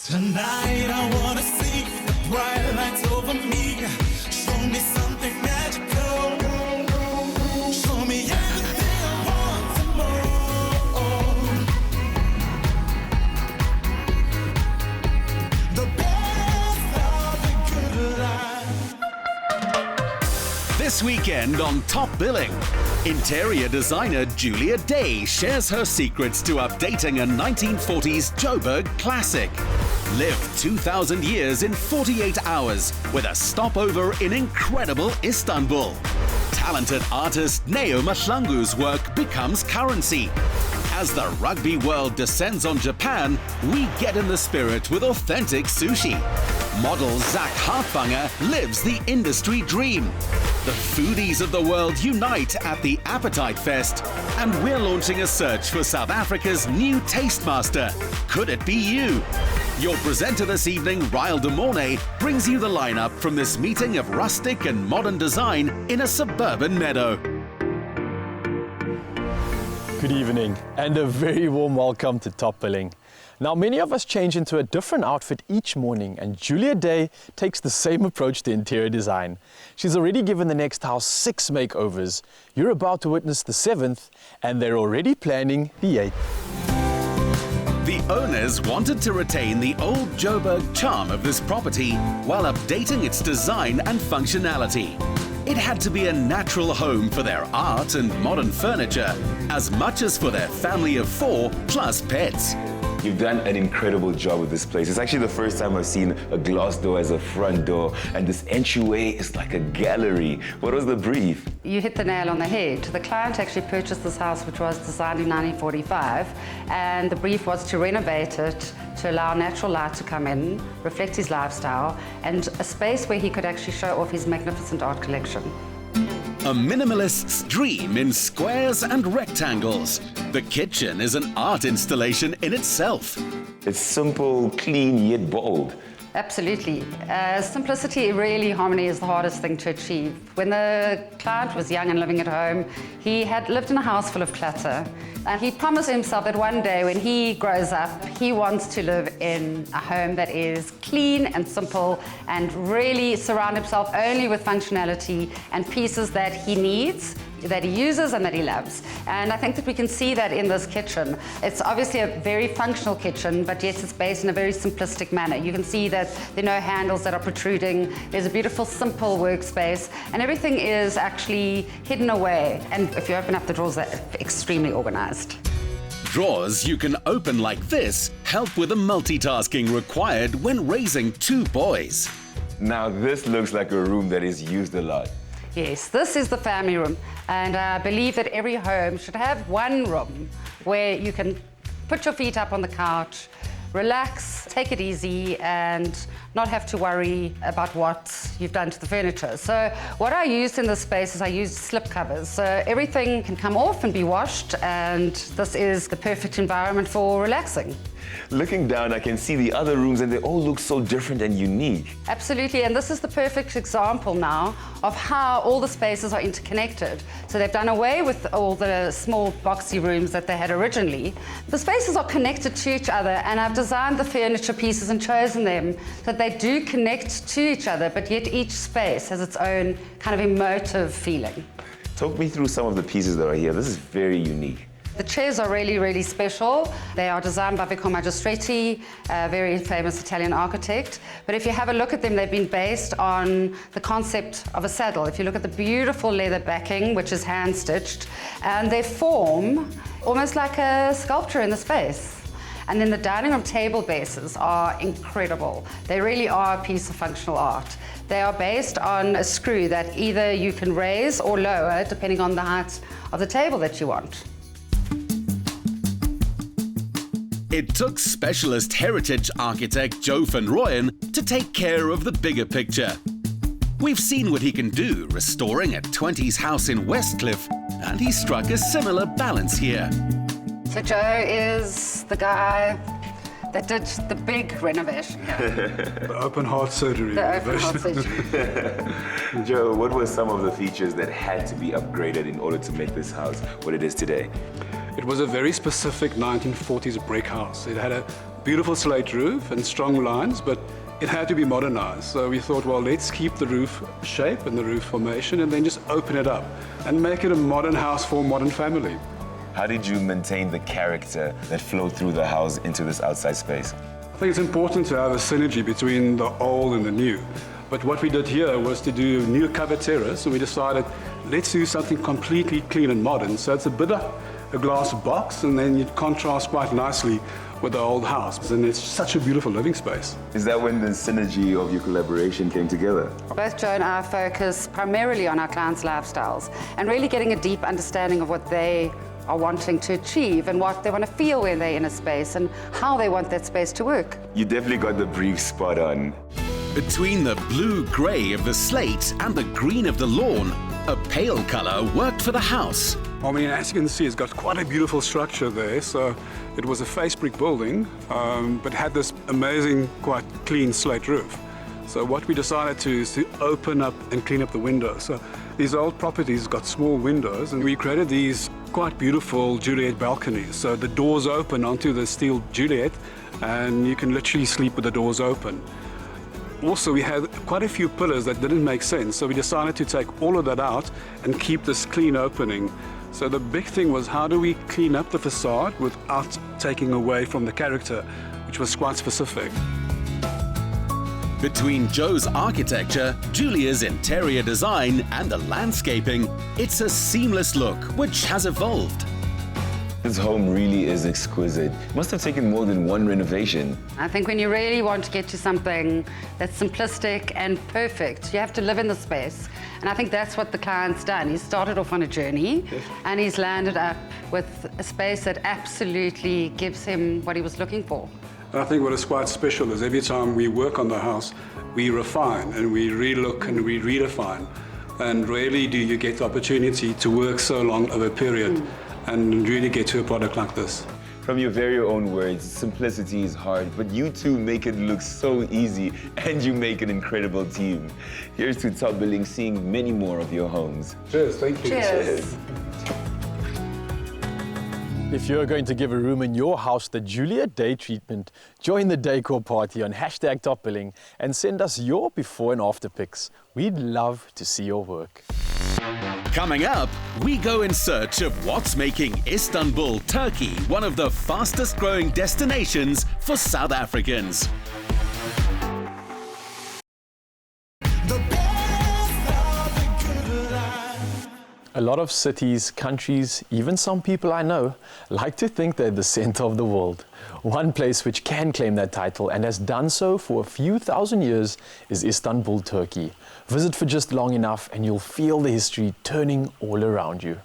Tonight I wanna see the bright lights over me. Show me something magical. Show me everything I want and more. The best of the good life. This weekend on Top Billing, interior designer Julia Day shares her secrets to updating a 1940s Joburg classic. Live 2,000 years in 48 hours with a stopover in incredible Istanbul. Talented artist Neo Mahlangu's work becomes currency. As the rugby world descends on Japan, we get in the spirit with authentic sushi. Model Zack Hartwanger lives the industry dream. The foodies of the world unite at the Appetite Fest, and we're launching a search for South Africa's new Tastemaster. Could it be you? Your presenter this evening, Ryle de Mornay, brings you the lineup from this meeting of rustic and modern design in a suburban meadow. Good evening and a very warm welcome to Top Billing. Now, many of us change into a different outfit each morning, and Julia Day takes the same approach to interior design. She's already given the next house 6 makeovers. You're about to witness the 7th, and they're already planning the 8th. The owners wanted to retain the old Joburg charm of this property while updating its design and functionality. It had to be a natural home for their art and modern furniture, as much as for their family of 4 plus pets. You've done an incredible job with this place. It's actually the first time I've seen a glass door as a front door, and this entryway is like a gallery. What was the brief? You hit the nail on the head. The client actually purchased this house, which was designed in 1945, and the brief was to renovate it, to allow natural light to come in, reflect his lifestyle, and a space where he could actually show off his magnificent art collection. A minimalist's dream in squares and rectangles. The kitchen is an art installation in itself. It's simple, clean, yet bold. Absolutely. Simplicity, really, harmony is the hardest thing to achieve. When the client was young and living at home, he had lived in a house full of clutter. And he promised himself that one day when he grows up, he wants to live in a home that is clean and simple and really surround himself only with functionality and pieces that he needs, that he uses and that he loves. And I think that we can see that in this kitchen. It's obviously a very functional kitchen, but yet it's based in a very simplistic manner. You can see that there are no handles that are protruding. There's a beautiful, simple workspace, and everything is actually hidden away. And if you open up the drawers, they're extremely organized. Drawers you can open like this help with the multitasking required when raising 2 boys. Now this looks like a room that is used a lot. Yes, this is the family room, and I believe that every home should have one room where you can put your feet up on the couch, relax, take it easy, and not have to worry about what you've done to the furniture. So what I used in this space is I used slip covers. So everything can come off and be washed, and this is the perfect environment for relaxing. Looking down, I can see the other rooms, and they all look so different and unique. Absolutely, and this is the perfect example now of how all the spaces are interconnected. So they've done away with all the small boxy rooms that they had originally. The spaces are connected to each other, and I've designed the furniture pieces and chosen them so that they do connect to each other, but yet each space has its own kind of emotive feeling. Talk me through some of the pieces that are here. This is very unique. The chairs are really, really special. They are designed by Decor, a very famous Italian architect. But if you have a look at them, they've been based on the concept of a saddle. If you look at the beautiful leather backing, which is hand-stitched, and they form almost like a sculpture in the space. And then the dining room table bases are incredible. They really are a piece of functional art. They are based on a screw that either you can raise or lower, depending on the height of the table that you want. It took specialist heritage architect Joe van Rooyen to take care of the bigger picture. We've seen what he can do restoring a 20s house in Westcliff, and he struck a similar balance here. So Joe is the guy that did the big renovation here. The open heart surgery. The open heart surgery. Joe, what were some of the features that had to be upgraded in order to make this house what it is today? It was a very specific 1940s brick house. It had a beautiful slate roof and strong lines, but it had to be modernized. So we thought, well, let's keep the roof shape and the roof formation and then just open it up and make it a modern house for a modern family. How did you maintain the character that flowed through the house into this outside space? I think it's important to have a synergy between the old and the new. But what we did here was to do new covered terrace, and we decided, let's do something completely clean and modern. So it's a bit of a glass box, and then it contrasts quite nicely with the old house. And it's such a beautiful living space. Is that when the synergy of your collaboration came together? Both Joe and I focus primarily on our clients' lifestyles and really getting a deep understanding of what they are wanting to achieve and what they want to feel when they're in a space and how they want that space to work. You definitely got the brief spot on. Between the blue-grey of the slate and the green of the lawn, a pale colour worked for the house. I mean, as you can see, it's got quite a beautiful structure there. So it was a face brick building, but had this amazing, quite clean slate roof. So what we decided to is to open up and clean up the windows. So these old properties got small windows, and we created these quite beautiful Juliet balconies. So the doors open onto the steel Juliet, and you can literally sleep with the doors open. Also, we had quite a few pillars that didn't make sense, so we decided to take all of that out and keep this clean opening. So the big thing was, how do we clean up the facade without taking away from the character, which was quite specific. Between Joe's architecture, Julia's interior design and the landscaping, it's a seamless look which has evolved. This home really is exquisite. Must have taken more than one renovation. I think when you really want to get to something that's simplistic and perfect, you have to live in the space. And I think that's what the client's done. He started off on a journey and he's landed up with a space that absolutely gives him what he was looking for. And I think what is quite special is every time we work on the house, we refine and we relook and we redefine. And rarely do you get the opportunity to work so long over a period and really get to a product like this. From your very own words, simplicity is hard, but you two make it look so easy, and you make an incredible team. Here's to top billing, seeing many more of your homes. Cheers, thank you. Cheers. If you're going to give a room in your house the Julia Day treatment, join the Decor party on #TopBilling and send us your before and after pics. We'd love to see your work. Coming up, we go in search of what's making Istanbul, Turkey, one of the fastest growing destinations for South Africans. A lot of cities, countries, even some people I know, like to think they're the center of the world. One place which can claim that title and has done so for a few thousand years is Istanbul, Turkey. Visit for just long enough and you'll feel the history turning all around you.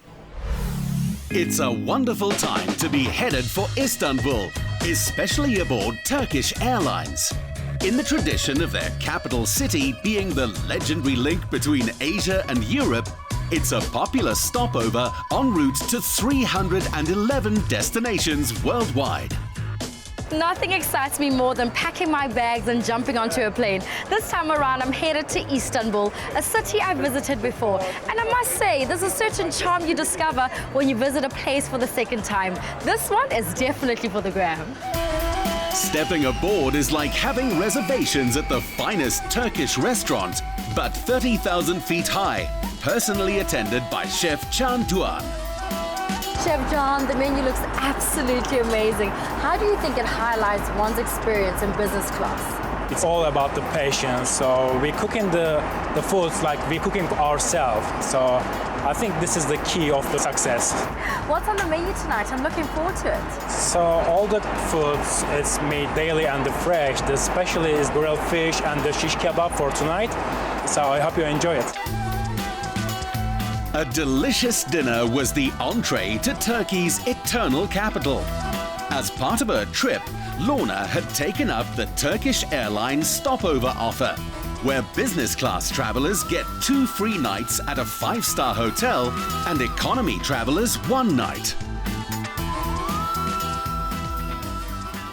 It's a wonderful time to be headed for Istanbul, especially aboard Turkish Airlines. In the tradition of their capital city being the legendary link between Asia and Europe, it's a popular stopover en route to 311 destinations worldwide. Nothing excites me more than packing my bags and jumping onto a plane. This time around, I'm headed to Istanbul, a city I've visited before. And I must say, there's a certain charm you discover when you visit a place for the second time. This one is definitely for the gram. Stepping aboard is like having reservations at the finest Turkish restaurant, but 30,000 feet high, personally attended by Chef Can Duan. Chef John, the menu looks absolutely amazing. How do you think it highlights one's experience in business class? It's all about the patience. So we're cooking the foods like we're cooking ourselves. So I think this is the key of the success. What's on the menu tonight? I'm looking forward to it. So all the foods is made daily and fresh. The specialty is grilled fish and the shish kebab for tonight. So I hope you enjoy it. A delicious dinner was the entree to Turkey's eternal capital. As part of her trip, Lorna had taken up the Turkish Airlines stopover offer, where business class travelers get 2 free nights at a 5-star hotel and economy travelers 1 night.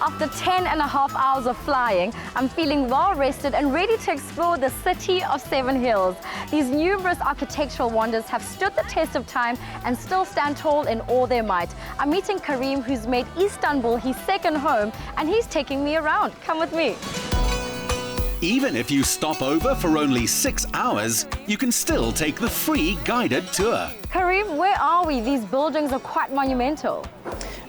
Our After 10.5 hours of flying, I'm feeling well rested and ready to explore the city of 7 hills. These numerous architectural wonders have stood the test of time and still stand tall in all their might. I'm meeting Karim, who's made Istanbul his second home, and he's taking me around. Come with me. Even if you stop over for only 6 hours, you can still take the free guided tour. Karim, where are we? These buildings are quite monumental.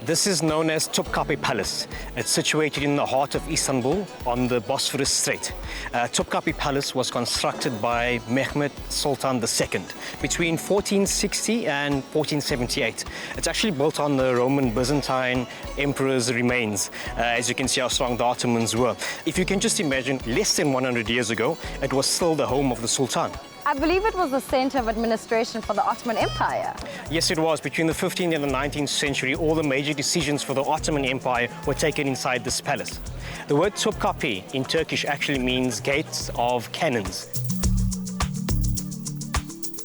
This is known as Topkapi Palace. It's situated in the heart of Istanbul on the Bosphorus Strait. Topkapi Palace was constructed by Mehmed Sultan II between 1460 and 1478. It's actually built on the Roman Byzantine emperor's remains. As you can see how strong the Ottomans were. If you can just imagine, less than 100 years ago, it was still the home of the Sultan. I believe it was the center of administration for the Ottoman Empire. Yes, it was. Between the 15th and the 19th century, all the major decisions for the Ottoman Empire were taken inside this palace. The word Topkapi in Turkish actually means gates of cannons.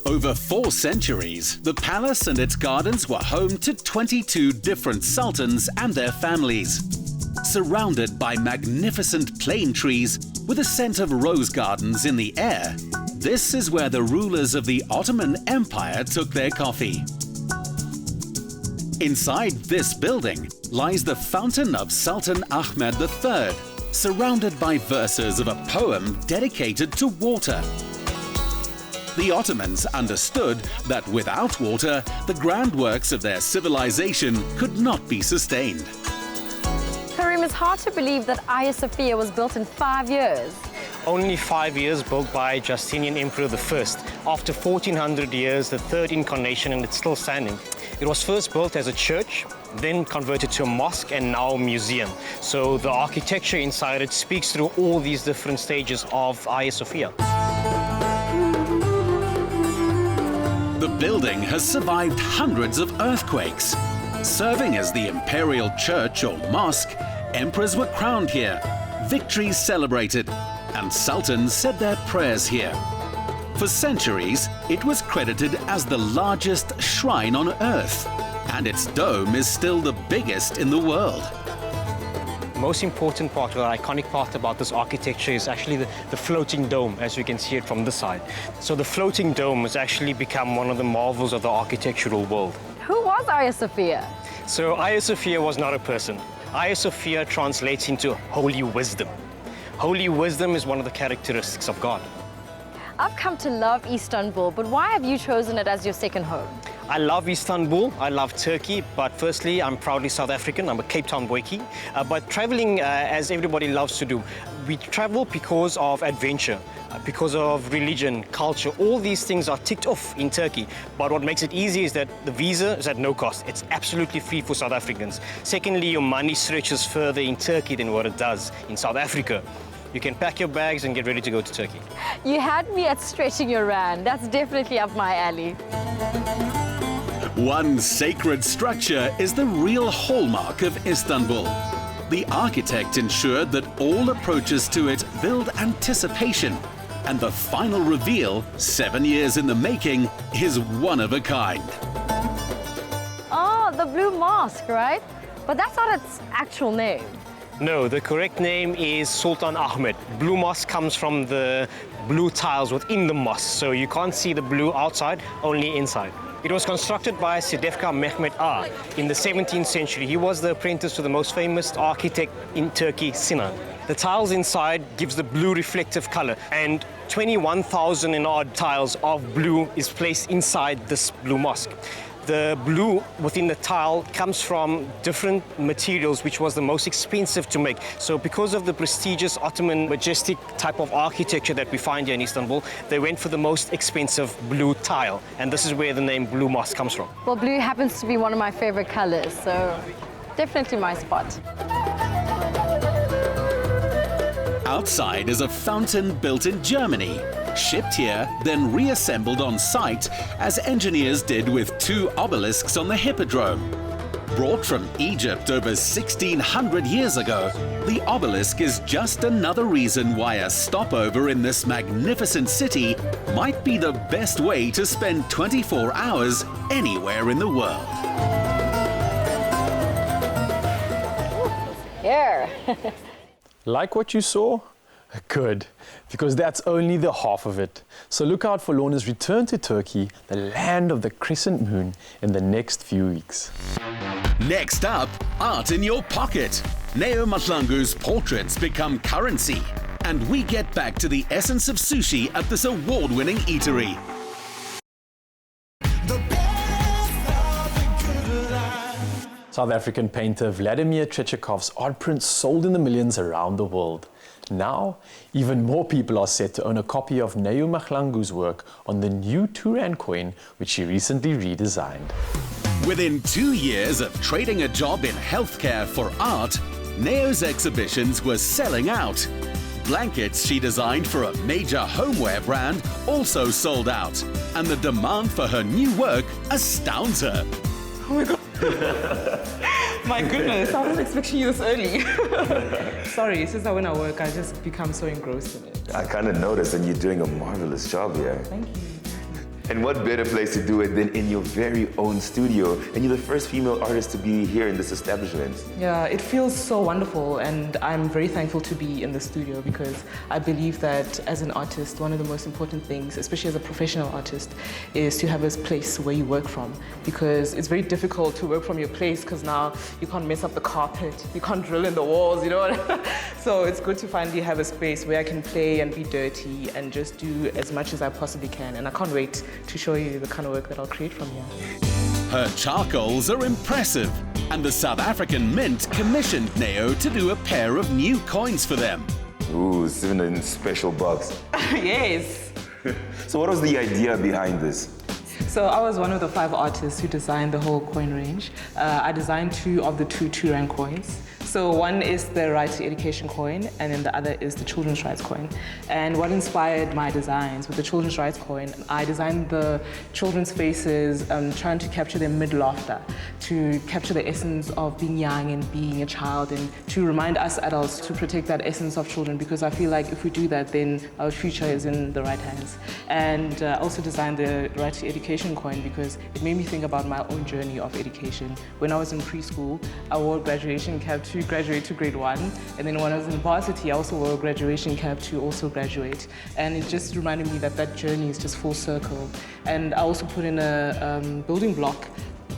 Over 4 centuries, the palace and its gardens were home to 22 different sultans and their families. Surrounded by magnificent plane trees with a scent of rose gardens in the air, this is where the rulers of the Ottoman Empire took their coffee. Inside this building lies the fountain of Sultan Ahmed III, surrounded by verses of a poem dedicated to water. The Ottomans understood that without water, the grand works of their civilization could not be sustained. Karim, it's hard to believe that Hagia Sophia was built in 5 years. Only 5 years, built by Justinian Emperor I. After 1400 years, the third incarnation, and it's still standing. It was first built as a church, then converted to a mosque, and now a museum. So the architecture inside it speaks through all these different stages of Hagia Sophia. The building has survived hundreds of earthquakes. Serving as the imperial church or mosque, emperors were crowned here, victories celebrated, and sultans said their prayers here. For centuries, it was credited as the largest shrine on earth, and its dome is still the biggest in the world. The most important part, or the iconic part about this architecture is actually the floating dome, as you can see it from this side. So the floating dome has actually become one of the marvels of the architectural world. Who was Hagia Sophia? So Hagia Sophia was not a person. Hagia Sophia translates into holy wisdom. Holy wisdom is one of the characteristics of God. I've come to love Istanbul, but why have you chosen it as your second home? I love Istanbul, I love Turkey, but firstly, I'm proudly South African. I'm a Cape Town boykie. But traveling, as everybody loves to do, we travel because of adventure, because of religion, culture. All these things are ticked off in Turkey. But what makes it easy is that the visa is at no cost. It's absolutely free for South Africans. Secondly, your money stretches further in Turkey than what it does in South Africa. You can pack your bags and get ready to go to Turkey. You had me at stretching your rand. That's definitely up my alley. One sacred structure is the real hallmark of Istanbul. The architect ensured that all approaches to it build anticipation, and the final reveal, 7 years in the making, is one of a kind. Oh, the blue mosque, right? But that's not its actual name. No, the correct name is Sultan Ahmed. Blue mosque comes from the blue tiles within the mosque, so you can't see the blue outside, only inside. It was constructed by Sedefkar Mehmet Ağa in the 17th century. He was the apprentice to the most famous architect in Turkey, Sinan. The tiles inside gives the blue reflective color, and 21,000 and odd tiles of blue is placed inside this blue mosque. The blue within the tile comes from different materials, which was the most expensive to make. So because of the prestigious Ottoman majestic type of architecture that we find here in Istanbul, they went for the most expensive blue tile. And this is where the name Blue Mosque comes from. Well, blue happens to be one of my favorite colors, so definitely my spot. Outside is a fountain built in Germany, shipped here, then reassembled on site, as engineers did with 2 obelisks on the Hippodrome. Brought from Egypt over 1,600 years ago, the obelisk is just another reason why a stopover in this magnificent city might be the best way to spend 24 hours anywhere in the world. there. Like what you saw? Good, because that's only the half of it. So look out for Lorna's return to Turkey, the land of the crescent moon, in the next few weeks. Next up, art in your pocket. Neo Mahlangu's portraits become currency. And we get back to the essence of sushi at this award-winning eatery. South African painter Vladimir Tretyakhov's art prints sold in the millions around the world. Now, even more people are set to own a copy of Neo Mahlangu's work on the new R2 coin, which she recently redesigned. Within 2 years of trading a job in healthcare for art, Neo's exhibitions were selling out. Blankets she designed for a major homeware brand also sold out, and the demand for her new work astounds her. Oh my God. My goodness, I wasn't expecting you this early. Sorry, since when I work, I just become so engrossed in it. I kind of noticed, and you're doing a marvelous job here. Thank you. And what better place to do it than in your very own studio? And you're the first female artist to be here in this establishment. Yeah, it feels so wonderful, and I'm very thankful to be in the studio because I believe that as an artist, one of the most important things, especially as a professional artist, is to have a place where you work from, because it's very difficult to work from your place because now you can't mess up the carpet, you can't drill in the walls, you know. So it's good to finally have a space where I can play and be dirty and just do as much as I possibly can, and I can't wait to show you the kind of work that I'll create from here. Her charcoals are impressive, and the South African Mint commissioned Neo to do a pair of new coins for them. Ooh, it's in a special box. Yes. So what was the idea behind this? So I was one of the 5 artists who designed the whole coin range. I designed 2 of the 2 R2 coins. So one is the right to education coin, and then the other is the children's rights coin. And what inspired my designs with the children's rights coin, I designed the children's faces, trying to capture their mid-laughter, to capture the essence of being young and being a child, and to remind us adults to protect that essence of children, because I feel like if we do that, then our future is in the right hands. And I also designed the right to education coin because it made me think about my own journey of education. When I was in preschool, I wore a graduation cap to graduate to grade 1, and then when I was in varsity, I also wore a graduation cap to also graduate. And it just reminded me that that journey is just full circle. And I also put in a building block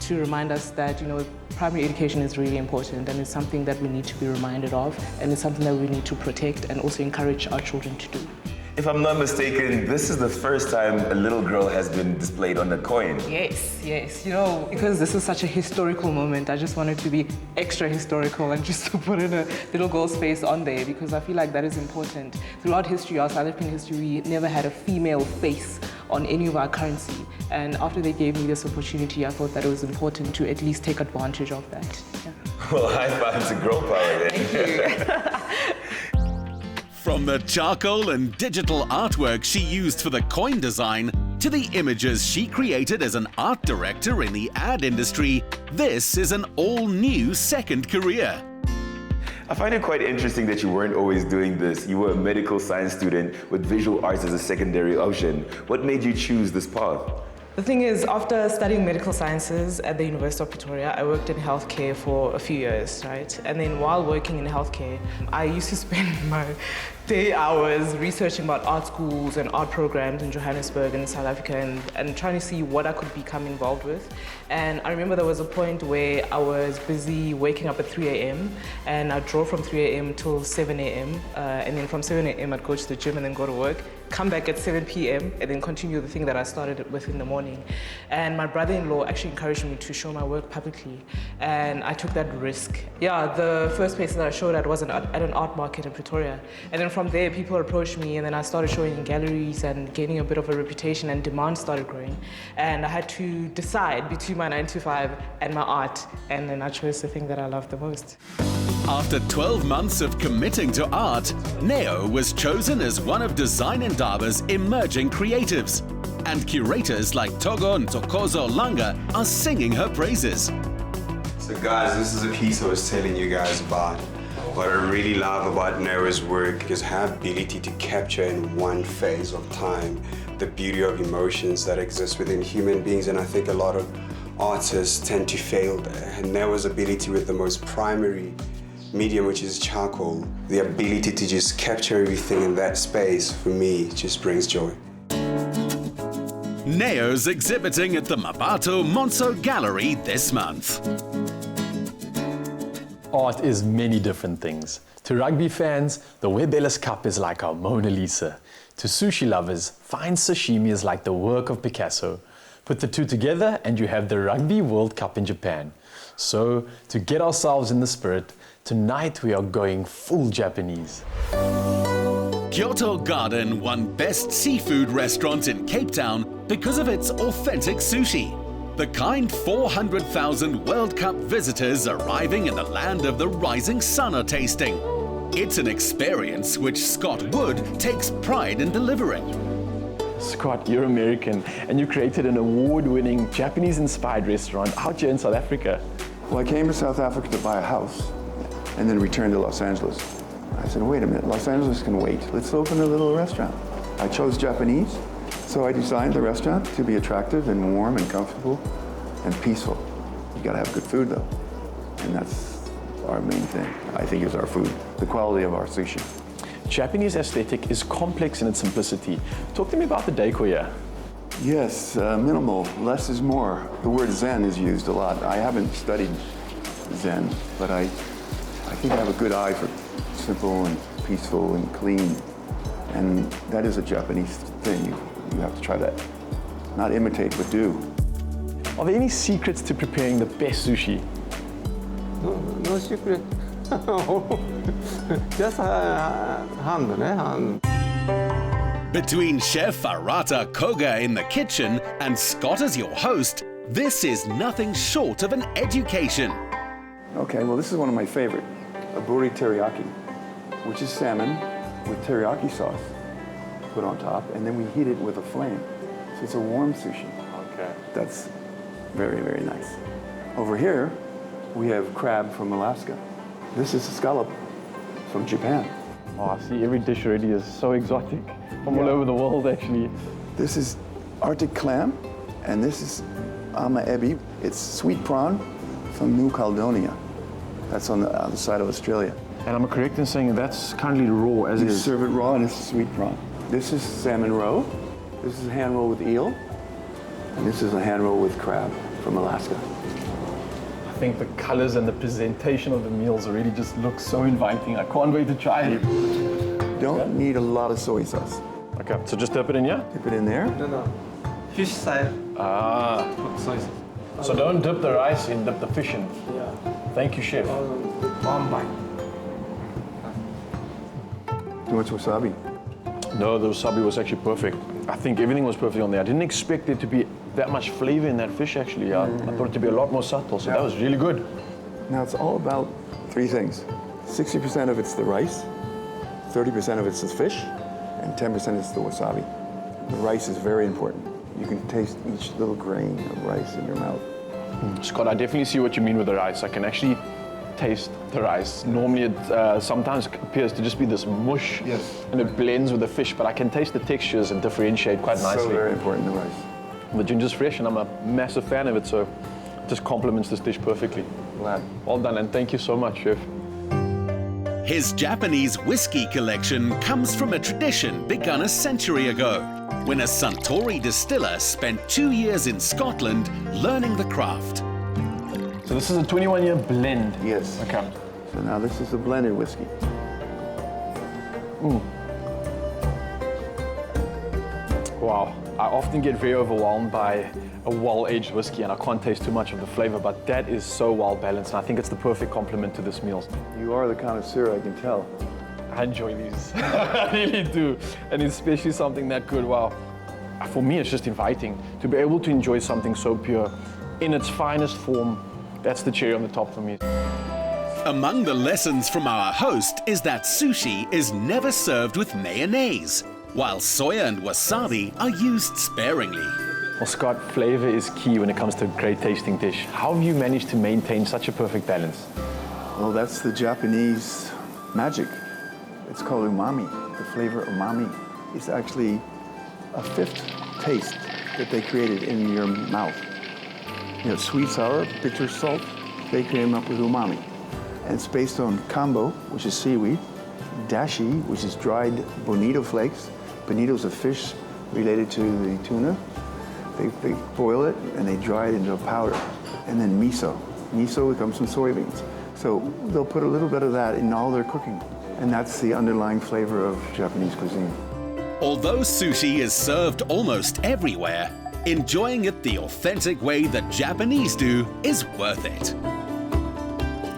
to remind us that, you know, primary education is really important, and it's something that we need to be reminded of, and it's something that we need to protect and also encourage our children to do. If I'm not mistaken, this is the first time a little girl has been displayed on a coin. Yes, yes. You know, because this is such a historical moment, I just wanted to be extra historical and just to put in a little girl's face on there, because I feel like that is important. Throughout history, our South African history, we never had a female face on any of our currency. And after they gave me this opportunity, I thought that it was important to at least take advantage of that. Yeah. Well, high five to girl power then. Thank you. From the charcoal and digital artwork she used for the coin design to the images she created as an art director in the ad industry, this is an all-new second career. I find it quite interesting that you weren't always doing this. You were a medical science student with visual arts as a secondary option. What made you choose this path? The thing is, after studying medical sciences at the University of Pretoria, I worked in healthcare for a few years, right? And then while working in healthcare, I used to spend my day hours researching about art schools and art programs in Johannesburg and South Africa, and trying to see what I could become involved with. And I remember there was a point where I was busy waking up at 3 a.m. and I'd draw from 3 a.m. till 7 a.m. And then from 7 a.m. I'd go to the gym and then go to work, come back at 7 p.m. and then continue the thing that I started with in the morning. And my brother-in-law actually encouraged me to show my work publicly, and I took that risk. Yeah, the first place that I showed at was at an art market in Pretoria. And then from there, people approached me, and then I started showing in galleries and gaining a bit of a reputation, and demand started growing. And I had to decide between my 9-to-5 and my art, and then I chose the thing that I love the most. After 12 months of committing to art, Neo was chosen as one of Design Indaba's emerging creatives. And curators like Togo and Tokozo Langa are singing her praises. So guys, this is a piece I was telling you guys about. What I really love about Neo's work is her ability to capture in one phase of time the beauty of emotions that exist within human beings, and I think a lot of artists tend to fail there. And Neo's ability with the most primary medium, which is charcoal. The ability to just capture everything in that space, for me, just brings joy. Neo's exhibiting at the Mabato Monso Gallery this month. Art is many different things. To rugby fans, the Webb Ellis Cup is like our Mona Lisa. To sushi lovers, fine sashimi is like the work of Picasso. Put the two together and you have the Rugby World Cup in Japan. So, to get ourselves in the spirit, tonight we are going full Japanese. Kyoto Garden won Best Seafood Restaurant in Cape Town because of its authentic sushi. The kind 400,000 World Cup visitors arriving in the land of the rising sun are tasting. It's an experience which Scott Wood takes pride in delivering. Scott, you're American and you created an award-winning Japanese-inspired restaurant out here in South Africa. Well, I came to South Africa to buy a house and then returned to Los Angeles. I said, wait a minute, Los Angeles can wait. Let's open a little restaurant. I chose Japanese, so I designed the restaurant to be attractive and warm and comfortable and peaceful. You gotta have good food though, and that's our main thing, I think, is our food, the quality of our sushi. Japanese aesthetic is complex in its simplicity. Talk to me about the decor here. Yes, minimal, less is more. The word Zen is used a lot. I haven't studied Zen, but I think I have a good eye for simple and peaceful and clean. And that is a Japanese thing. You have to try that. Not imitate, but do. Are there any secrets to preparing the best sushi? No secret. Just hand. Between Chef Arata Koga in the kitchen and Scott as your host, this is nothing short of an education. Okay, well, this is one of my favorite, a buri teriyaki, which is salmon with teriyaki sauce put on top, and then we heat it with a flame. So it's a warm sushi. Okay. That's very, very nice. Over here, we have crab from Alaska. This is a scallop from Japan. Oh, I see every dish already is so exotic. From all over the world, actually. This is Arctic clam, and this is ama ebi. It's sweet prawn from New Caledonia. That's on the other side of Australia. And I'm correct in saying that's currently raw as You is. serve it raw, and it's sweet prawn. This is salmon roe. This is a hand roll with eel. And this is a hand roll with crab from Alaska. I think the colors and the presentation of the meals already just look so inviting. I can't wait to try it. Don't need a lot of soy sauce. Okay, so just dip it in here? Dip it in there. No. Fish style. Ah. Put soy sauce. So don't dip the rice in, dip the fish in. Yeah. Thank you, chef. One bite. Too much wasabi. No, the wasabi was actually perfect. I think everything was perfect on there. I didn't expect there to be that much flavor in that fish, actually. I thought it to be a lot more subtle, so that was really good. Now, it's all about three things. 60% of it's the rice, 30% of it's the fish, and 10% is the wasabi. The rice is very important. You can taste each little grain of rice in your mouth. Scott, I definitely see what you mean with the rice. I can actually taste the rice. Normally it sometimes appears to just be this mush, and it blends with the fish, but I can taste the textures and differentiate quite nicely. So very important, the rice. The ginger's fresh and I'm a massive fan of it, so it just complements this dish perfectly. Glad. Well done, and thank you so much, chef. His Japanese whiskey collection comes from a tradition begun a century ago, when a Suntory distiller spent 2 years in Scotland learning the craft. So this is a 21-year blend? Yes. Okay. So now this is a blended whiskey. Wow. I often get very overwhelmed by a well-aged whiskey and I can't taste too much of the flavor, but that is so well balanced and I think it's the perfect complement to this meal. You are the connoisseur, I can tell. I enjoy these. I really do. And especially something that good, wow. For me, it's just inviting to be able to enjoy something so pure in its finest form. That's the cherry on the top for me. Among the lessons from our host is that sushi is never served with mayonnaise, while soya and wasabi are used sparingly. Well, Scott, flavor is key when it comes to a great tasting dish. How have you managed to maintain such a perfect balance? Well, that's the Japanese magic. It's called umami. The flavor umami is actually a fifth taste that they created in your mouth. You know, sweet, sour, bitter, salt, they came up with umami. And it's based on kambo, which is seaweed, dashi, which is dried bonito flakes. Bonito is a fish related to the tuna. They boil it and they dry it into a powder. And then miso. Miso comes from soybeans. So they'll put a little bit of that in all their cooking. And that's the underlying flavor of Japanese cuisine. Although sushi is served almost everywhere, enjoying it the authentic way that Japanese do is worth it.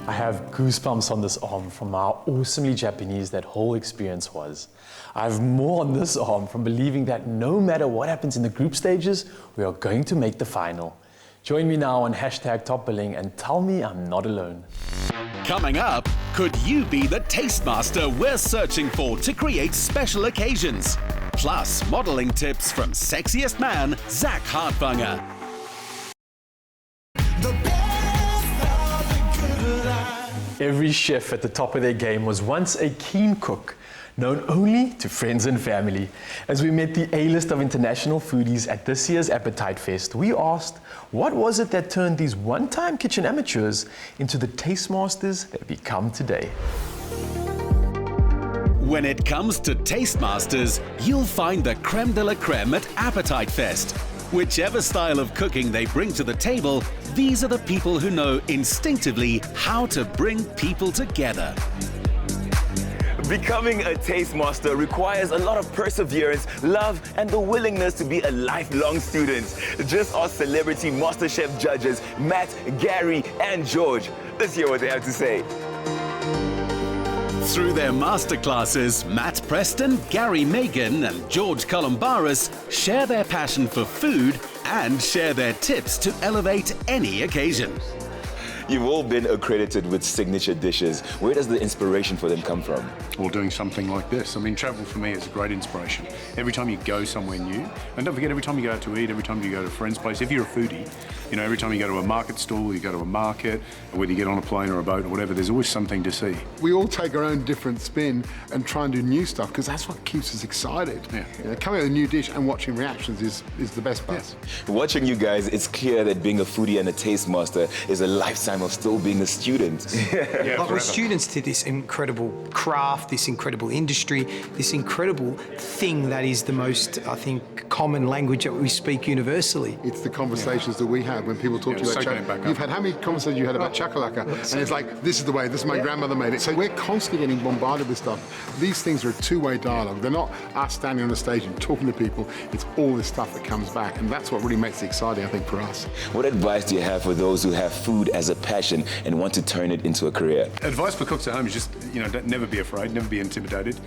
I have goosebumps on this arm from how awesomely Japanese that whole experience was. I have more on this arm from believing that no matter what happens in the group stages, we are going to make the final. Join me now on #TopBilling and tell me I'm not alone. Coming up, could you be the Tastemaster we're searching for to create special occasions? Plus, modeling tips from sexiest man, Zack Hartwanger. Every chef at the top of their game was once a keen cook, known only to friends and family. As we met the A-list of international foodies at this year's Appetite Fest, we asked, what was it that turned these one-time kitchen amateurs into the Tastemasters they've become today? When it comes to Tastemasters, you'll find the creme de la creme at Appetite Fest. Whichever style of cooking they bring to the table, these are the people who know instinctively how to bring people together. Becoming a Tastemaster requires a lot of perseverance, love, and the willingness to be a lifelong student. Just ask celebrity MasterChef judges Matt, Gary, and George. Let's hear what they have to say. Through their masterclasses, Matt Preston, Gary Megan, and George Columbaris share their passion for food and share their tips to elevate any occasion. You've all been accredited with signature dishes. Where does the inspiration for them come from? Or doing something like this. I mean, travel for me is a great inspiration. Every time you go somewhere new, and don't forget, every time you go out to eat, every time you go to a friend's place, if you're a foodie, you know, every time you go to a market stall, you go to a market, or whether you get on a plane or a boat or whatever, there's always something to see. We all take our own different spin and try and do new stuff, because that's what keeps us excited. Yeah. You know, coming up with a new dish and watching reactions is the best part. Yeah. Watching you guys, it's clear that being a foodie and a Tastemaster is a lifetime of still being a student. Like we're students to this incredible craft, this incredible industry, this incredible thing that is the most, I think, common language that we speak universally. It's the conversations that we have when people talk to you about You've had how many conversations you had about chakalaka? And it's like, this is the way, this is my grandmother made it. So we're constantly getting bombarded with stuff. These things are a two-way dialogue. They're not us standing on the stage and talking to people. It's all this stuff that comes back. And that's what really makes it exciting, I think, for us. What advice do you have for those who have food as a passion and want to turn it into a career? Advice for cooks at home is just, you know, never be afraid, never be intimidated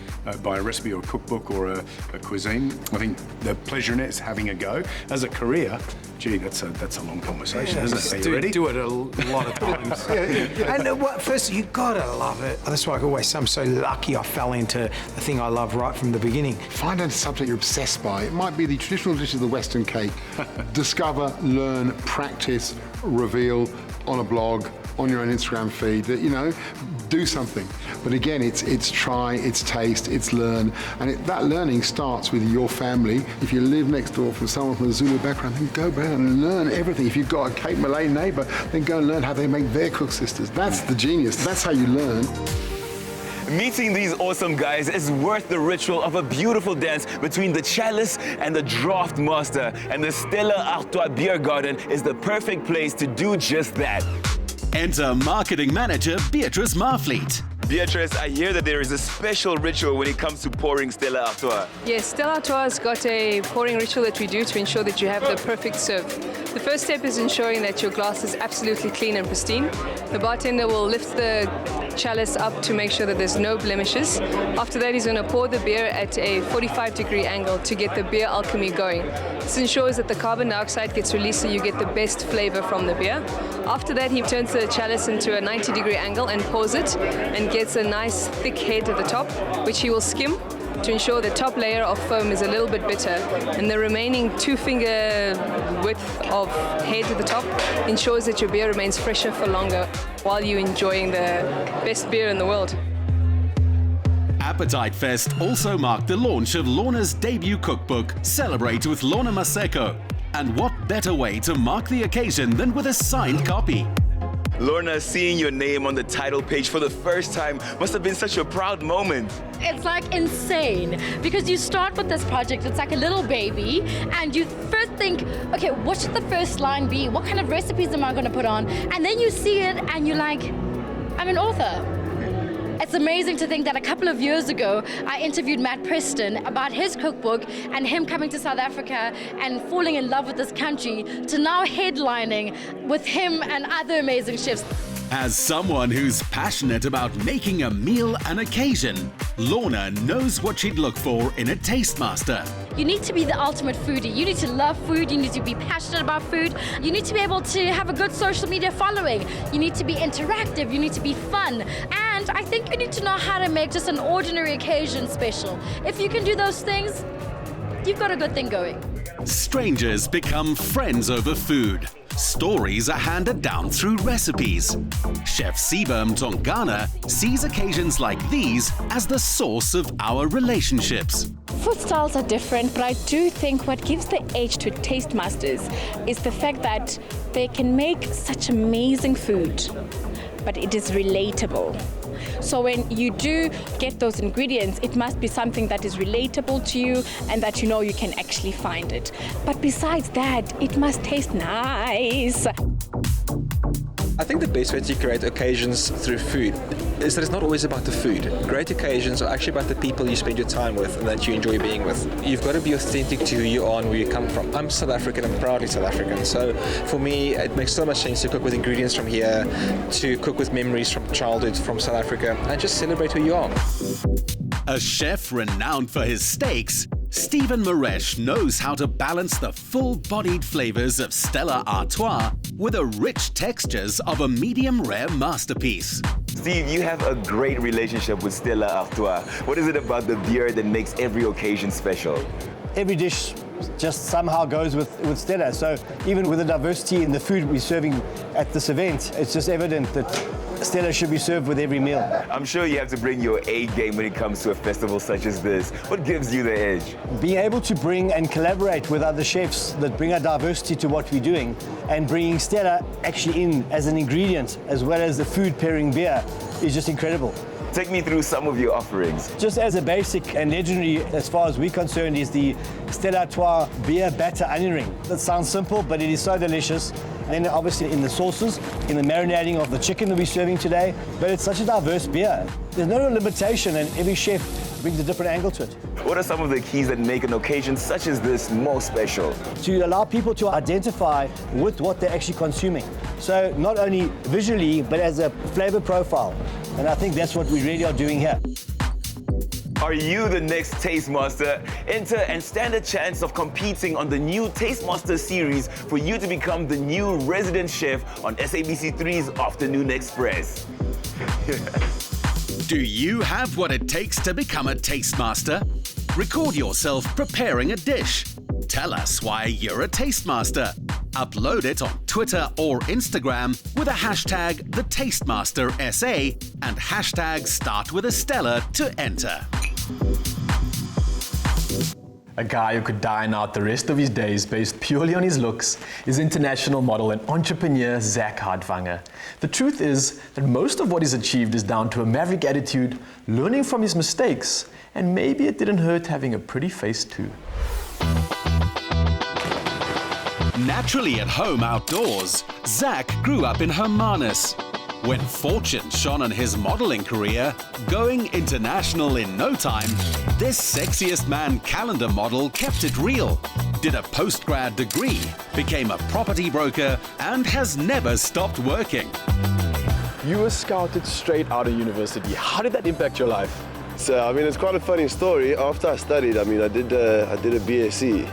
by a recipe or a cookbook or a cuisine. I think the pleasure in it is having a go. As a career, gee, that's a long conversation, isn't it? Are you ready? Do it a lot of times. And first, you gotta love it. That's why I always say I'm so lucky I fell into the thing I love right from the beginning. Find a subject you're obsessed by. It might be the traditional dishes of the Western Cape. Discover, learn, practice, reveal on a blog, on your own Instagram feed, that, you know, do something. But again, it's try, it's taste, it's learn, and that learning starts with your family. If you live next door from someone from a Zulu background, then go back and learn everything. If you've got a Cape Malay neighbour, then go and learn how they make their cook sisters. That's the genius. That's how you learn. Meeting these awesome guys is worth the ritual of a beautiful dance between the chalice and the draft master, and the Stella Artois Beer Garden is the perfect place to do just that. Enter marketing manager Beatrice Marfleet. Beatrice, I hear that there is a special ritual when it comes to pouring Stella Artois. Yes, Stella Artois has got a pouring ritual that we do to ensure that you have the perfect serve. The first step is ensuring that your glass is absolutely clean and pristine. The bartender will lift the chalice up to make sure that there's no blemishes. After that, he's going to pour the beer at a 45-degree angle to get the beer alchemy going. This ensures that the carbon dioxide gets released so you get the best flavor from the beer. After that, he turns the chalice into a 90-degree angle and pours it and gets a nice thick head at the top, which he will skim to ensure the top layer of foam is a little bit bitter, and the remaining 2-finger width of head at the top ensures that your beer remains fresher for longer while you're enjoying the best beer in the world. Appetite Fest also marked the launch of Lorna's debut cookbook, Celebrate with Lorna Maseko. And what better way to mark the occasion than with a signed copy? Lorna, seeing your name on the title page for the first time must have been such a proud moment. It's like insane because you start with this project, it's like a little baby, and you first think, okay, what should the first line be? What kind of recipes am I going to put on? And then you see it and you're like, I'm an author. It's amazing to think that a couple of years ago, I interviewed Matt Preston about his cookbook and him coming to South Africa and falling in love with this country to now headlining with him and other amazing chefs. As someone who's passionate about making a meal an occasion, Lorna knows what she'd look for in a Tastemaster. You need to be the ultimate foodie. You need to love food. You need to be passionate about food. You need to be able to have a good social media following. You need to be interactive. You need to be fun. And I think you need to know how to make just an ordinary occasion special. If you can do those things, you've got a good thing going. Strangers become friends over food. Stories are handed down through recipes. Chef Sibam Tongana sees occasions like these as the source of our relationships. Food styles are different, but I do think what gives the edge to Tastemasters is the fact that they can make such amazing food, but it is relatable. So when you do get those ingredients, it must be something that is relatable to you and that you know you can actually find it. But besides that, it must taste nice. I think the best way to create occasions through food is that it's not always about the food. Great occasions are actually about the people you spend your time with and that you enjoy being with. You've got to be authentic to who you are and where you come from. I'm South African, I'm proudly South African. So for me, it makes so much sense to cook with ingredients from here, to cook with memories from childhood from South Africa, and just celebrate who you are. A chef renowned for his steaks, Stephen Maresh knows how to balance the full-bodied flavors of Stella Artois with the rich textures of a medium-rare masterpiece. Steve, you have a great relationship with Stella Artois. What is it about the beer that makes every occasion special? Every dish just somehow goes with Stella. So even with the diversity in the food we're serving at this event, it's just evident that Stella should be served with every meal. I'm sure you have to bring your A game when it comes to a festival such as this. What gives you the edge? Being able to bring and collaborate with other chefs that bring a diversity to what we're doing, and bringing Stella actually in as an ingredient as well as the food pairing beer is just incredible. Take me through some of your offerings. Just as a basic and legendary, as far as we're concerned, is the Stella Artois beer batter onion ring. That sounds simple, but it is so delicious. And then obviously in the sauces, in the marinating of the chicken that we're serving today, but it's such a diverse beer. There's no limitation, and every chef brings a different angle to it. What are some of the keys that make an occasion such as this more special? To allow people to identify with what they're actually consuming. So not only visually, but as a flavor profile. And I think that's what we really are doing here. Are you the next Tastemaster? Enter and stand a chance of competing on the new Tastemaster series for you to become the new resident chef on SABC3's Afternoon Express. Do you have what it takes to become a Tastemaster? Record yourself preparing a dish. Tell us why you're a Tastemaster. Upload it on Twitter or Instagram with a hashtag #TheTastemasterSA and hashtag #StartWithAStella to enter. A guy who could dine out the rest of his days based purely on his looks is international model and entrepreneur Zack Hartwanger. The truth is that most of what he's achieved is down to a maverick attitude, learning from his mistakes, and maybe it didn't hurt having a pretty face too. Naturally at home outdoors, Zack grew up in Hermanus. When fortune shone on his modeling career, going international in no time, this sexiest man calendar model kept it real, did a postgrad degree, became a property broker, and has never stopped working. You were scouted straight out of university. How did that impact your life? So, I mean, it's quite a funny story. After I studied, I mean, I did a BSc,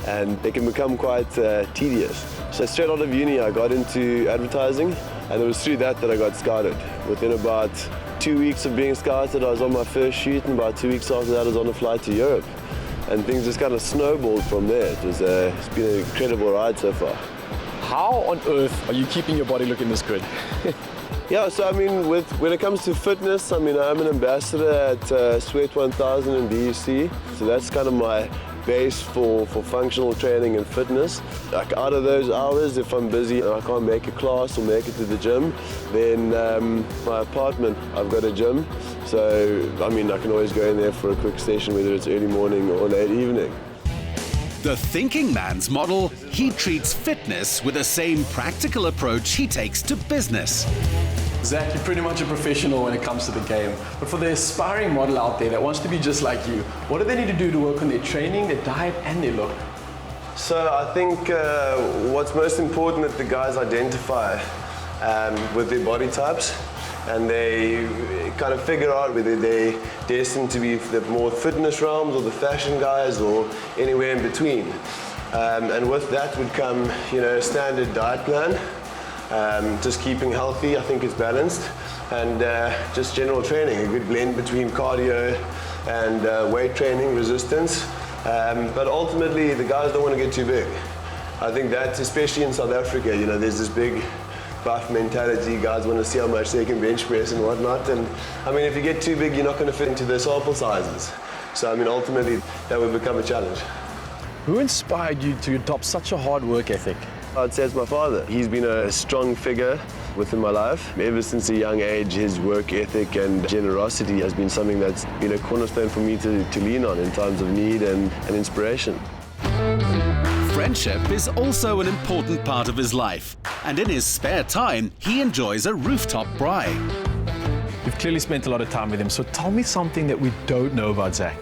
and it can become quite tedious. So straight out of uni, I got into advertising, and it was through that I got scouted. Within about 2 weeks of being scouted, I was on my first shoot, and about 2 weeks after that, I was on a flight to Europe. And things just kind of snowballed from there. It's been an incredible ride so far. How on earth are you keeping your body looking this good? Yeah, so I mean, when it comes to fitness, I mean, I'm an ambassador at Sweat 1000 in DUC, so that's kind of my base for functional training and fitness. Like out of those hours, if I'm busy and I can't make a class or make it to the gym, then my apartment, I've got a gym. So, I mean, I can always go in there for a quick session, whether it's early morning or late evening. The thinking man's model, he treats fitness with the same practical approach he takes to business. Zack, you're pretty much a professional when it comes to the game. But for the aspiring model out there that wants to be just like you, what do they need to do to work on their training, their diet, and their look? So I think what's most important that the guys identify with their body types, and they kind of figure out whether they're destined to be the more fitness realms or the fashion guys or anywhere in between. And with that would come, you know, a standard diet plan. Just keeping healthy, I think, is balanced, and just general training, a good blend between cardio and weight training, resistance. But ultimately, the guys don't want to get too big. I think that, especially in South Africa, you know, there's this big buff mentality. Guys want to see how much they can bench press and whatnot. And I mean, if you get too big, you're not going to fit into their sample sizes. So I mean, ultimately, that would become a challenge. Who inspired you to adopt such a hard work ethic? I'd say it's my father. He's been a strong figure within my life. Ever since a young age, his work ethic and generosity has been something that's been a cornerstone for me to lean on in times of need and inspiration. Friendship is also an important part of his life, and in his spare time, he enjoys a rooftop braai. You've clearly spent a lot of time with him, so tell me something that we don't know about Zack.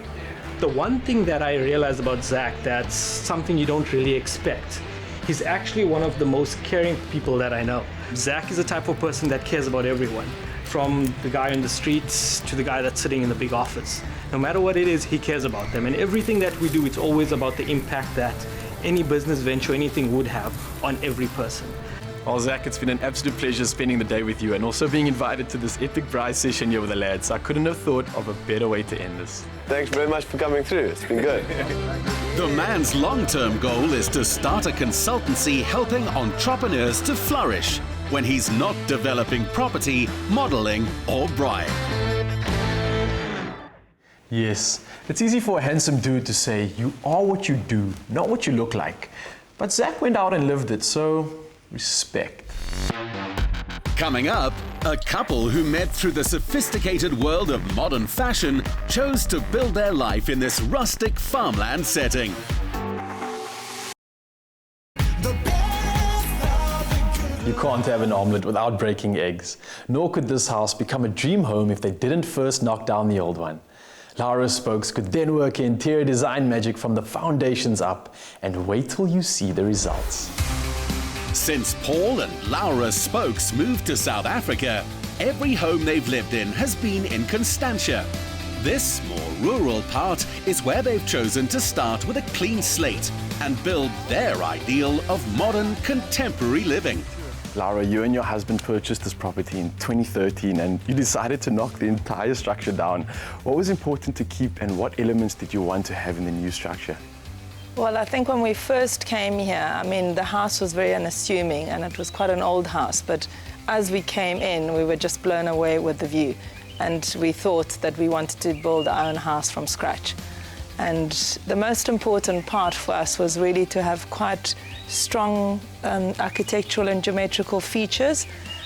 The one thing that I realized about Zack that's something you don't really expect. He's actually one of the most caring people that I know. Zack is the type of person that cares about everyone, from the guy on the streets to the guy that's sitting in the big office. No matter what it is, he cares about them, and everything that we do, it's always about the impact that any business venture, anything would have on every person. Well, Zack, it's been an absolute pleasure spending the day with you and also being invited to this epic braai session here with the lads. I couldn't have thought of a better way to end this. Thanks very much for coming through. It's been good. The man's long-term goal is to start a consultancy helping entrepreneurs to flourish when he's not developing property, modeling, or braai. Yes, it's easy for a handsome dude to say, you are what you do, not what you look like. But Zack went out and lived it, so respect. Coming up, a couple who met through the sophisticated world of modern fashion chose to build their life in this rustic farmland setting. You can't have an omelette without breaking eggs. Nor could this house become a dream home if they didn't first knock down the old one. Laura's spokes could then work interior design magic from the foundations up, and wait till you see the results. Since Paul and Laura Spokes moved to South Africa, every home they've lived in has been in Constantia. This more rural part is where they've chosen to start with a clean slate and build their ideal of modern, contemporary living. Laura, you and your husband purchased this property in 2013 and you decided to knock the entire structure down. What was important to keep and what elements did you want to have in the new structure? Well, I think when we first came here, I mean, the house was very unassuming and it was quite an old house, but as we came in, we were just blown away with the view. And we thought that we wanted to build our own house from scratch. And the most important part for us was really to have quite strong architectural and geometrical features,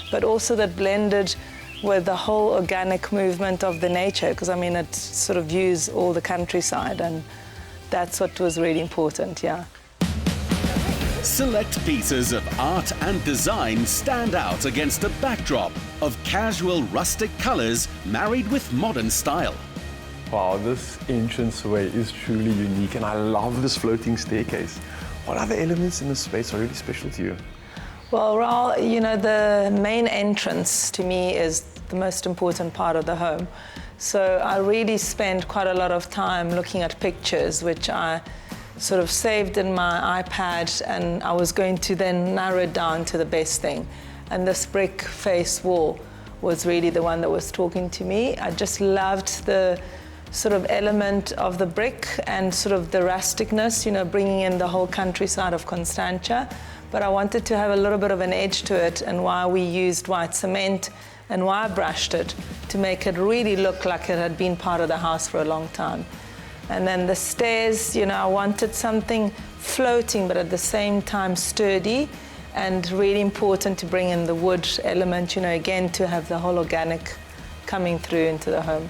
but also that blended with the whole organic movement of the nature, because I mean, it sort of views all the countryside, and that's what was really important, yeah. Select pieces of art and design stand out against a backdrop of casual rustic colors married with modern style. Wow, this entranceway is truly unique and I love this floating staircase. What other elements in this space are really special to you? Well, Raul, you know, the main entrance to me is the most important part of the home. So I really spend quite a lot of time looking at pictures, which I sort of saved in my iPad, and I was going to then narrow it down to the best thing. And this brick face wall was really the one that was talking to me. I just loved the sort of element of the brick and sort of the rusticness, you know, bringing in the whole countryside of Constantia. But I wanted to have a little bit of an edge to it, and why we used white cement and why I brushed it to make it really look like it had been part of the house for a long time. And then the stairs, you know, I wanted something floating, but at the same time sturdy, and really important to bring in the wood element, you know, again, to have the whole organic coming through into the home.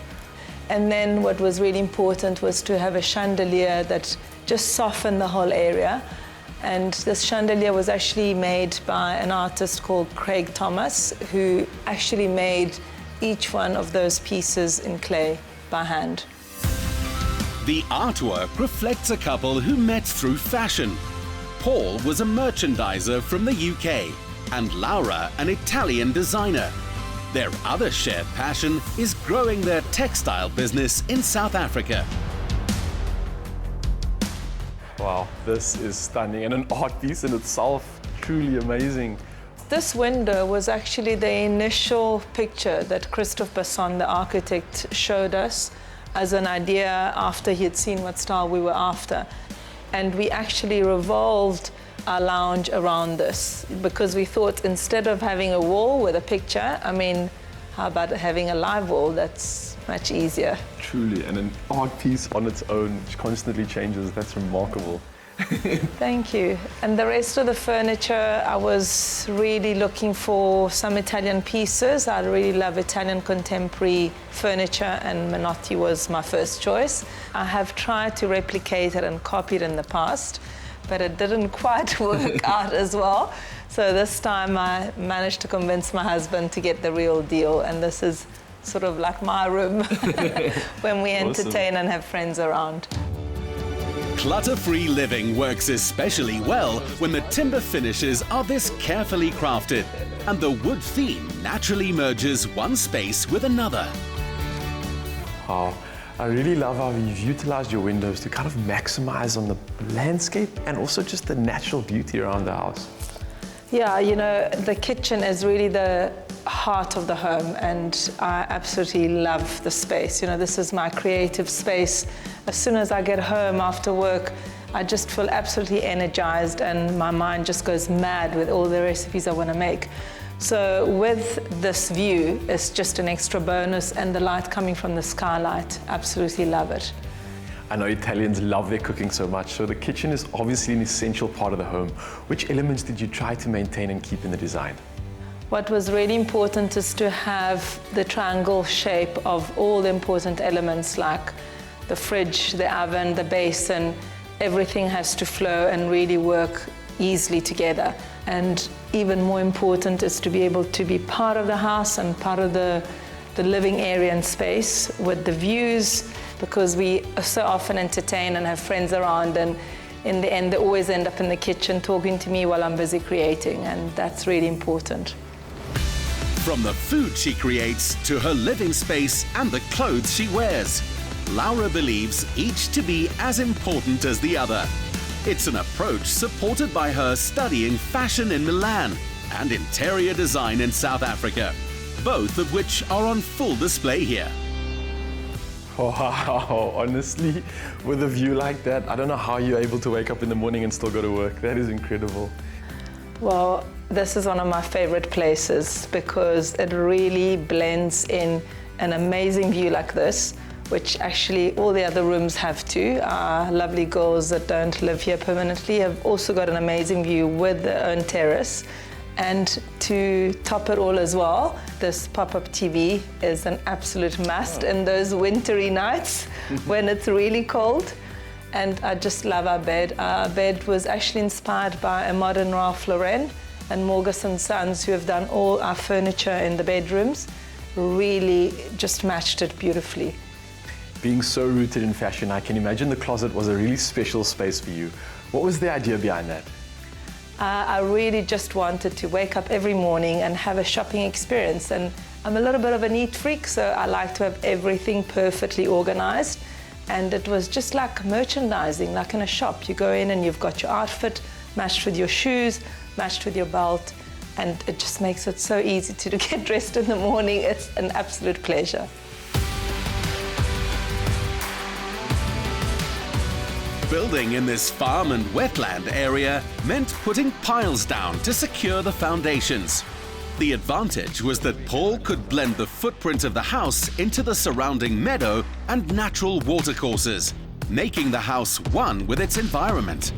And then what was really important was to have a chandelier that just softened the whole area. And this chandelier was actually made by an artist called Craig Thomas, who actually made each one of those pieces in clay by hand. The artwork reflects a couple who met through fashion. Paul was a merchandiser from the UK, and Laura an Italian designer. Their other shared passion is growing their textile business in South Africa. Wow, this is stunning, and an art piece in itself, truly amazing. This window was actually the initial picture that Christophe Basson, the architect, showed us as an idea after he had seen what style we were after. And we actually revolved our lounge around this because we thought instead of having a wall with a picture, I mean, how about having a live wall? That's much easier. Truly, and an art piece on its own, which constantly changes. That's remarkable. Thank you. And the rest of the furniture, I was really looking for some Italian pieces. I really love Italian contemporary furniture, and Menotti was my first choice. I have tried to replicate it and copy it in the past, but it didn't quite work out as well. So this time I managed to convince my husband to get the real deal, and this is sort of like my room when we entertain and have friends around. Clutter-free living works especially well when the timber finishes are this carefully crafted and the wood theme naturally merges one space with another. Wow, I really love how you've utilized your windows to kind of maximize on the landscape and also just the natural beauty around the house. Yeah, you know, the kitchen is really the heart of the home, and I absolutely love the space. You know, this is my creative space. As soon as I get home after work, I just feel absolutely energized and my mind just goes mad with all the recipes I want to make. So with this view, it's just an extra bonus, and the light coming from the skylight, absolutely love it. I know Italians love their cooking so much, so the kitchen is obviously an essential part of the home. Which elements did you try to maintain and keep in the design? What was really important is to have the triangle shape of all the important elements like the fridge, the oven, the basin. Everything has to flow and really work easily together. And even more important is to be able to be part of the house and part of the living area and space with the views, because we so often entertain and have friends around, and in the end they always end up in the kitchen talking to me while I'm busy creating, and that's really important. From the food she creates to her living space and the clothes she wears, Laura believes each to be as important as the other. It's an approach supported by her studying fashion in Milan and interior design in South Africa, both of which are on full display here. Wow, honestly, with a view like that, I don't know how you're able to wake up in the morning and still go to work. That is incredible. Well, this is one of my favorite places because it really blends in an amazing view like this, which actually all the other rooms have too. Our lovely girls that don't live here permanently have also got an amazing view with their own terrace. And to top it all as well, this pop-up TV is an absolute must in those wintry nights when it's really cold. And I just love our bed. Our bed was actually inspired by a modern Ralph Lauren and Morgus & Sons, who have done all our furniture in the bedrooms. Really just matched it beautifully. Being so rooted in fashion, I can imagine the closet was a really special space for you. What was the idea behind that? I really just wanted to wake up every morning and have a shopping experience. And I'm a little bit of a neat freak, so I like to have everything perfectly organized. And it was just like merchandising, like in a shop. You go in and you've got your outfit matched with your shoes, matched with your belt, and it just makes it so easy to get dressed in the morning. It's an absolute pleasure. Building in this farm and wetland area meant putting piles down to secure the foundations. The advantage was that Paul could blend the footprint of the house into the surrounding meadow and natural watercourses, making the house one with its environment.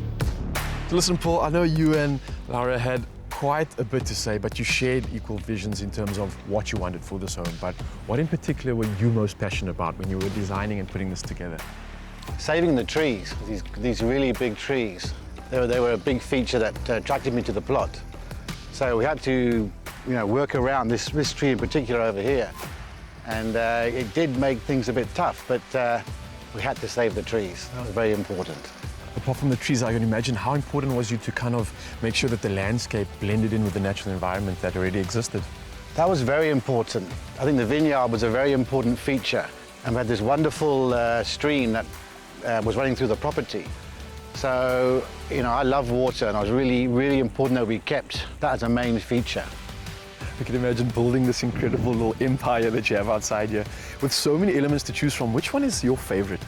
Listen, Paul, I know you and Laura had quite a bit to say, but you shared equal visions in terms of what you wanted for this home. But what in particular were you most passionate about when you were designing and putting this together? Saving the trees, these really big trees. They were a big feature that attracted me to the plot. So we had to, work around this tree in particular over here. And it did make things a bit tough, but we had to save the trees. That was very important. Apart from the trees, I can imagine how important was you to kind of make sure that the landscape blended in with the natural environment that already existed? That was very important. I think the vineyard was a very important feature. And we had this wonderful stream that was running through the property. So, I love water, and it was really, really important that we kept that as a main feature. I can imagine building this incredible little empire that you have outside here. With so many elements to choose from, which one is your favorite?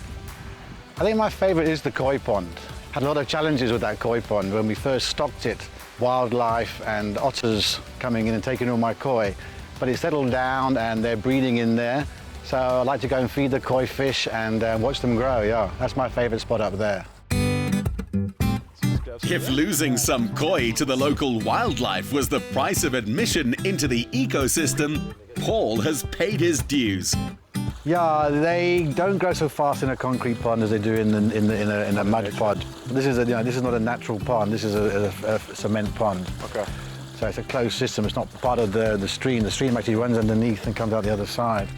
I think my favorite is the koi pond. Had a lot of challenges with that koi pond when we first stocked it. Wildlife and otters coming in and taking all my koi. But it settled down and they're breeding in there. So I like to go and feed the koi fish and watch them grow, yeah. That's my favorite spot up there. If losing some koi to the local wildlife was the price of admission into the ecosystem, Paul has paid his dues. Yeah, they don't grow so fast in a concrete pond as they do in a mud pond. This is this is not a natural pond. This is a cement pond. Okay. So it's a closed system. It's not part of the stream. The stream actually runs underneath and comes out the other side.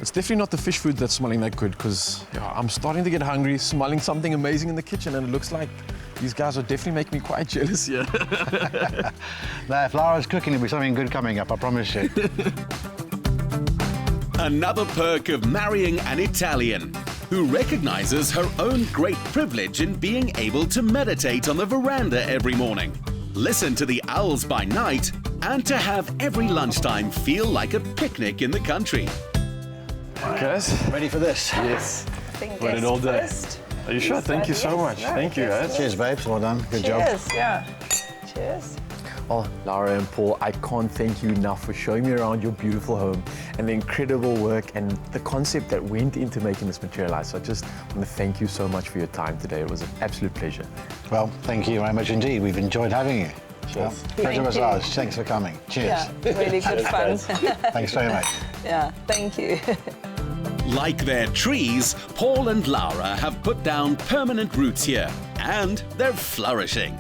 It's definitely not the fish food that's smelling that good, because I'm starting to get hungry, smelling something amazing in the kitchen, and it looks like these guys are definitely making me quite jealous here. Now, if Laura's cooking, there'll be something good coming up, I promise you. Another perk of marrying an Italian, who recognizes her own great privilege in being able to meditate on the veranda every morning, listen to the owls by night, and to have every lunchtime feel like a picnic in the country. Guys, ready for this? Yes. Wait it all day. Are you sure? Thank you so much. Thank you, guys. Cheers, babes. Well done. Good job. Cheers, yeah. Cheers. Well, Laura and Paul, I can't thank you enough for showing me around your beautiful home and the incredible work and the concept that went into making this materialize. So I just want to thank you so much for your time today. It was an absolute pleasure. Well, thank you very much indeed. We've enjoyed having you. Cheers. Pleasure was ours. Thanks for coming. Cheers. Yeah, really good fun. Thanks very much. Yeah, thank you. Like their trees, Paul and Laura have put down permanent roots here, and they're flourishing.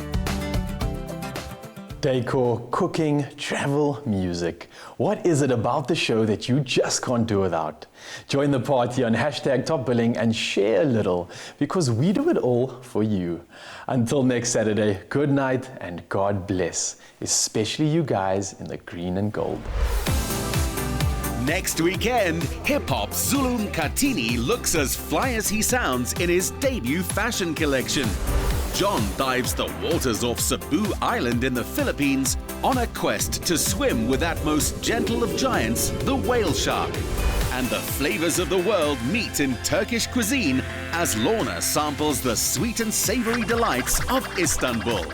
Decor, cooking, travel, music. What is it about the show that you just can't do without? Join the party on #TopBilling and share a little, because we do it all for you. Until next Saturday, good night and God bless, especially you guys in the green and gold. Next weekend, hip-hop Zulu Mkhathini looks as fly as he sounds in his debut fashion collection. John dives the waters off Cebu Island in the Philippines on a quest to swim with that most gentle of giants, the whale shark. And the flavors of the world meet in Turkish cuisine as Lorna samples the sweet and savory delights of Istanbul.